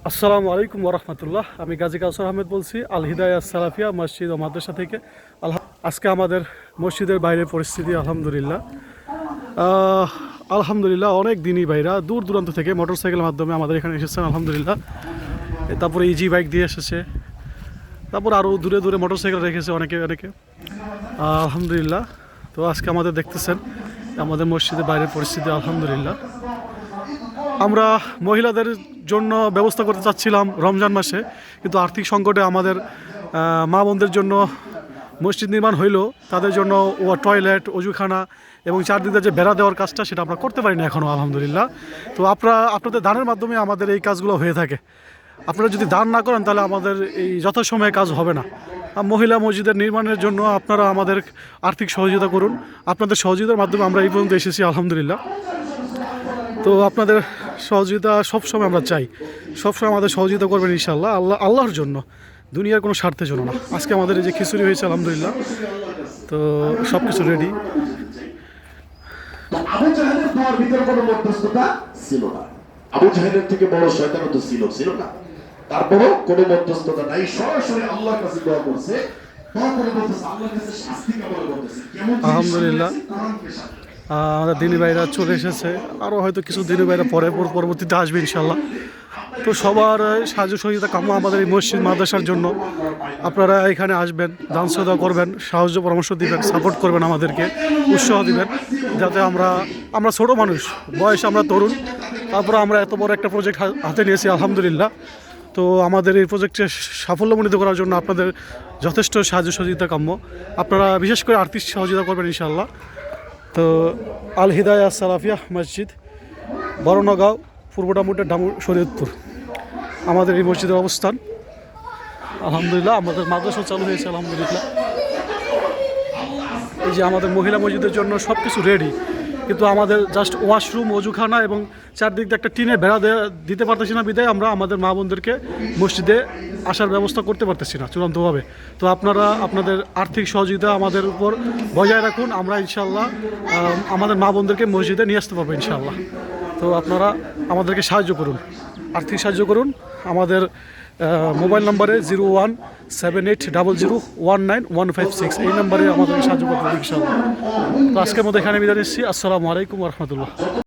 আসসালামু আলাইকুম ওরহমতুল্লাহ। আমি গাজী কাউসার আহমেদ বলছি, আল হিদায়া সালাফিয়া মসজিদ ও মাদ্রাসা থেকে। আজকে আমাদের মসজিদের বাইরের পরিস্থিতি আলহামদুলিল্লাহ আলহামদুলিল্লাহ অনেক দিনই বাইরা দূর দূরান্ত থেকে মোটরসাইকেলের মাধ্যমে আমাদের এখানে এসেছেন আলহামদুলিল্লাহ। তারপরে ইজি বাইক দিয়ে এসেছে, তারপর আরও দূরে দূরে মোটরসাইকেল রেখেছে অনেকে অনেকে আলহামদুলিল্লাহ। তো আজকে আমাদের দেখতেছেন আমাদের মসজিদের বাইরের পরিস্থিতি আলহামদুলিল্লাহ। আমরা মহিলাদের জন্য ব্যবস্থা করতে চাচ্ছিলাম রমজান মাসে, কিন্তু আর্থিক সংকটে আমাদের মা বোনদের জন্য মসজিদ নির্মাণ হইল, তাদের জন্য টয়লেট, অজুখানা এবং চারদিকে যে বেড়া দেওয়ার কাজটা সেটা আমরা করতে পারি না এখনও আলহামদুলিল্লাহ। তো আপনাদের দানের মাধ্যমে আমাদের এই কাজগুলো হয়ে থাকে। আপনারা যদি দান না করেন তাহলে আমাদের এই যথাসময়ে কাজ হবে না। মহিলা মসজিদের নির্মাণের জন্য আপনারা আমাদের আর্থিক সহযোগিতা করুন। আপনাদের সহযোগিতার মাধ্যমে আমরা এই পর্যন্ত এসেছি আলহামদুলিল্লাহ। তো আপনাদের সহযোগিতা সবসময় আমরা চাই, সবসময় আমাদের সহযোগিতা করবেন ইনশাআল্লাহ, আল্লাহর জন্য, দুনিয়ার কোনো স্বার্থের জন্য না। আজকে আমাদের এই যে খিচুড়ি হয়েছে আলহামদুলিল্লাহ, তো সব কিছু রেডি। আবু জাহেলের দোয়ার ভিতরে কোনো মধ্যস্থতা ছিল না। আবু জাহেলের থেকে বড় শয়তান তো ছিল না, তারপরও কোনো মধ্যস্থতা নাই, সরাসরি আল্লাহর কাছে দোয়া করছে। দোয়া করে বলতেছে আল্লাহর কাছে শাস্তি কামনা করতেছে। কেমন আলহামদুলিল্লাহ আমাদের দিনী ভাইরা চলে এসেছে, আরও হয়তো কিছু দিনী ভাইরা পরবর্তীতে আসবে ইনশাল্লাহ। তো সবার সাহায্য সহযোগিতা কাম্য আমাদের এই মসজিদ মাদ্রাসার জন্য। আপনারা এখানে আসবেন, দান সদা করবেন, সাহায্য পরামর্শ দিবেন, সাপোর্ট করবেন, আমাদেরকে উৎসাহ দিবেন, যাতে আমরা ছোট মানুষ, বয়স আমরা তরুণ, তারপরে আমরা এত বড় একটা প্রজেক্ট হাতে নিয়েছি আলহামদুলিল্লাহ। তো আমাদের এই প্রজেক্টে সাফল্যমণ্ডিত করার জন্য আপনাদের যথেষ্ট সাহায্য সহযোগিতা কাম্য। আপনারা বিশেষ করে আর্থিক সহযোগিতা করবেন ইনশাআল্লাহ। তো আল হিদায়া সালাফিয়া মসজিদ, বরনগাঁও, পূর্বডামুড্ডা, শরীয়তপুর আমাদের এই মসজিদের অবস্থান আলহামদুলিল্লাহ। আমাদের মাদ্রাসা চালু হয়েছে আলহামদুলিল্লাহ। এই যে আমাদের মহিলা মসজিদের জন্য সব কিছু রেডি, কিন্তু আমাদের জাস্ট ওয়াশরুম, অজুখানা এবং চারদিক দিয়ে একটা টিনে বেড়া দিতে পারতেছি না, বিদায় আমরা আমাদের মা বোনদেরকে মসজিদে আসার ব্যবস্থা করতে পারতেছি না চূড়ান্তভাবে। তো আপনারা আপনাদের আর্থিক সহযোগিতা আমাদের উপর বজায় রাখুন, আমরা ইনশাআল্লাহ আমাদের মা বোনদেরকে মসজিদে নিয়ে আসতে পারবো ইনশাআল্লাহ। তো আপনারা আমাদেরকে সাহায্য করুন, আর্থিক সাহায্য করুন। আমাদের মোবাইল নাম্বারে 017800191556 এই নাম্বারে আমাদেরকে সাহায্য করতে হবে ইনশাআল্লাহ। তো আজকের মধ্যে এখানে বিদায় নিচ্ছি। আসসালামু আলাইকুম রহমতুল্লাহ।